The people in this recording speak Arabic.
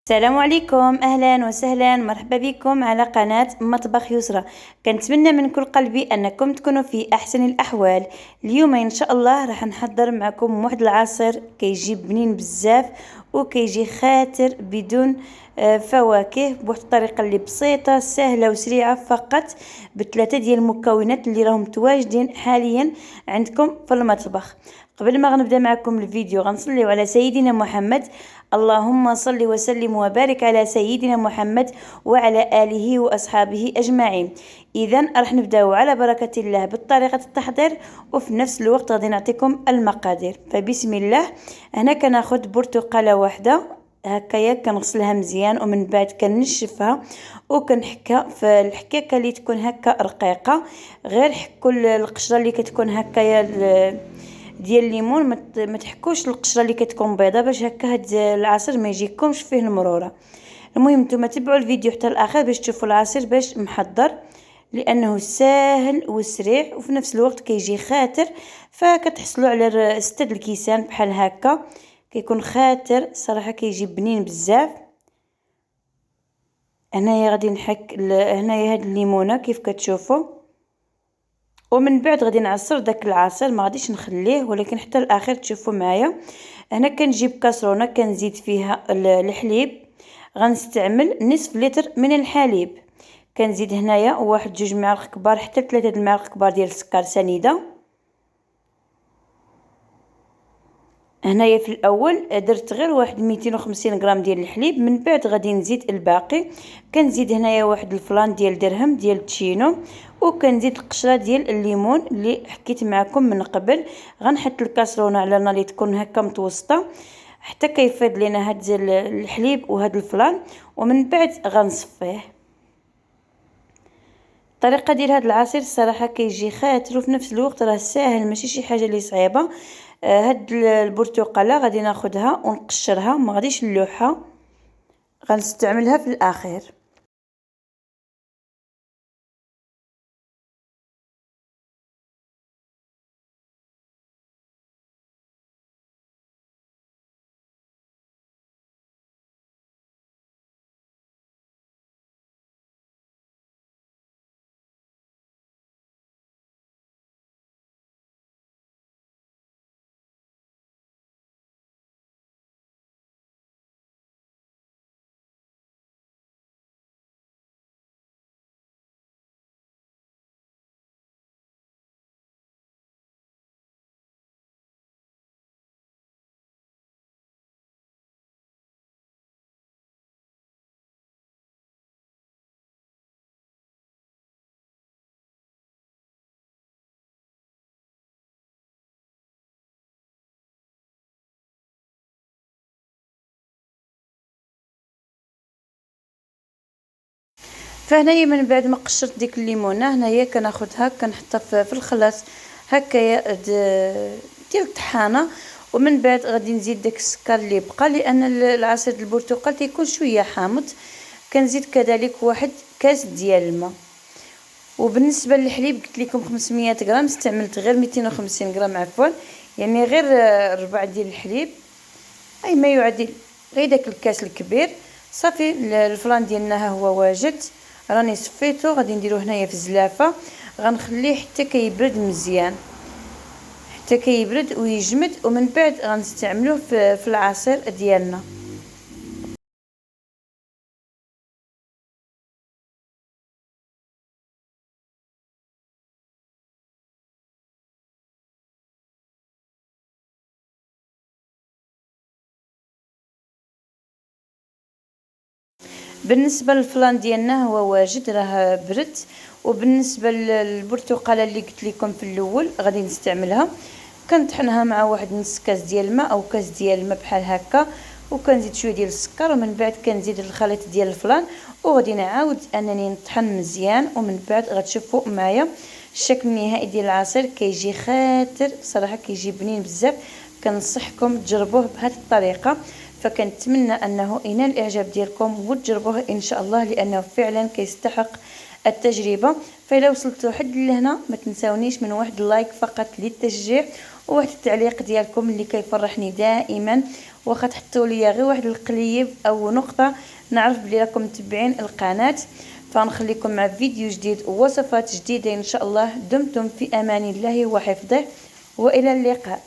السلام عليكم، اهلا وسهلا، مرحبا بكم على قناة مطبخ يسرى. كنتمنى من كل قلبي انكم تكونوا في احسن الاحوال. اليوم ان شاء الله راح نحضر معكم واحد العصير كيجي بنين بزاف وكيجي خاتر بدون فواكه، بواحد الطريقه اللي بسيطه سهله وسريعه، فقط بثلاثه ديال المكونات اللي راهم متواجدين حاليا عندكم في المطبخ. قبل ما غنبدا معكم الفيديو غنصليو على سيدنا محمد. اللهم صل وسلم وبارك على سيدنا محمد وعلى آله وأصحابه أجمعين. إذا راح نبداو على بركة الله بطريقة التحضير، وفي نفس الوقت غادي نعطيكم المقادير. فبسم الله. هنا كناخذ برتقالة واحدة هكايا، كنغسلها مزيان ومن بعد كنشفها وكنحكها في الحكاكه اللي تكون هكا رقيقه. غير حكوا القشره اللي كتكون هكايا ديال الليمون، ما تحكوش القشره اللي كتكون بيضه، باش هكا هاد العصير ما يجيكمش فيه المروره. المهم نتوما تبعوا الفيديو حتى الاخر باش تشوفوا العصير باش محضر، لانه ساهل وسريع وفي نفس الوقت كيجي خاتر. فكتحصلوا على 6 الكيسان بحال هكا، كيكون خاتر صراحه، كيجي بنين بزاف. هنايا غادي نحك هنايا هاد الليمونه كيف كتشوفوا، ومن بعد غادي نعصر داك العصير، ما غاديش نخليه ولكن حتى الاخر تشوفوا معايا. هنا كنجيب كاسرونه كنزيد فيها الحليب، غنستعمل نصف لتر من الحليب. كنزيد هنايا واحد 2 معالق كبار حتى 3 المعالق كبار ديال السكر سنيده. هنايا في الاول درت غير واحد 250 غرام ديال الحليب، من بعد غادي نزيد الباقي. كنزيد هنايا واحد الفلان ديال درهم ديال التشينو، وكنزيد القشره ديال الليمون اللي حكيت معكم من قبل. غنحط الكاسرونه على نار اللي تكون هكا متوسطه حتى كيفيض لينا هاد الحليب وهاد الفلان، ومن بعد غنصفيه. الطريقه ديال هاد العصير الصراحه كيجي خاتر وفي نفس الوقت راه ساهل، ماشي شي حاجه اللي صعيبه. هاد البرتقاله غادي ناخذها ونقشرها، ما غاديش نلوحها، غنستعملها في الاخير. فهنايا من بعد ما قشرت ديك الليمونه، هنايا كناخذها كنحطها في الخلاط هكايا ديال الطحانه، ومن بعد غادي نزيد داك السكر اللي بقى، لان العصير البرتقال تيكون شويه حامض. كنزيد كذلك واحد كاس ديال الماء. وبالنسبه للحليب قلت لكم 500 غرام، استعملت غير 250 غرام عفوا، يعني غير ربع ديال الحليب، اي ما يعادل غير داك الكاس الكبير. صافي الفلان ديالنا ها هو واجد، راني صفيته. غادي نديرو هنايا في الزلافه، غنخليه حتى كيبرد مزيان، حتى كيبرد ويجمد، ومن بعد غنستعملوه في العصير ديالنا. بالنسبه للفلان ديالنا هو واجد راه برد. وبالنسبه للبرتقاله اللي قلت لكم في الاول غادي نستعملها، كنطحنها مع واحد نص كاس ديال الماء او كاس ديال الماء بحال هكا، وكنزيد شويه ديال السكر، ومن بعد كنزيد الخليط ديال الفلان، وغادي نعاود انني نطحن مزيان. ومن بعد غتشوفوا معايا الشكل النهائي ديال العصير، كيجي خاتر صراحه، كيجي بنين بزاف. كنصحكم تجربوه بهذه الطريقه، فكنتمنى انه ينال الاعجاب ديالكم وتجربوه ان شاء الله، لانه فعلا كيستحق التجربة. فإلا وصلتوا حد لهنا ما تنساونيش من واحد اللايك فقط للتشجيع وواحد التعليق ديالكم اللي كيفرحني دائما، واخا تحطوا لي غير واحد القليب او نقطة نعرف بلي راكم متبعين القناة. فنخليكم مع فيديو جديد ووصفات جديدة ان شاء الله. دمتم في امان الله وحفظه، والى اللقاء.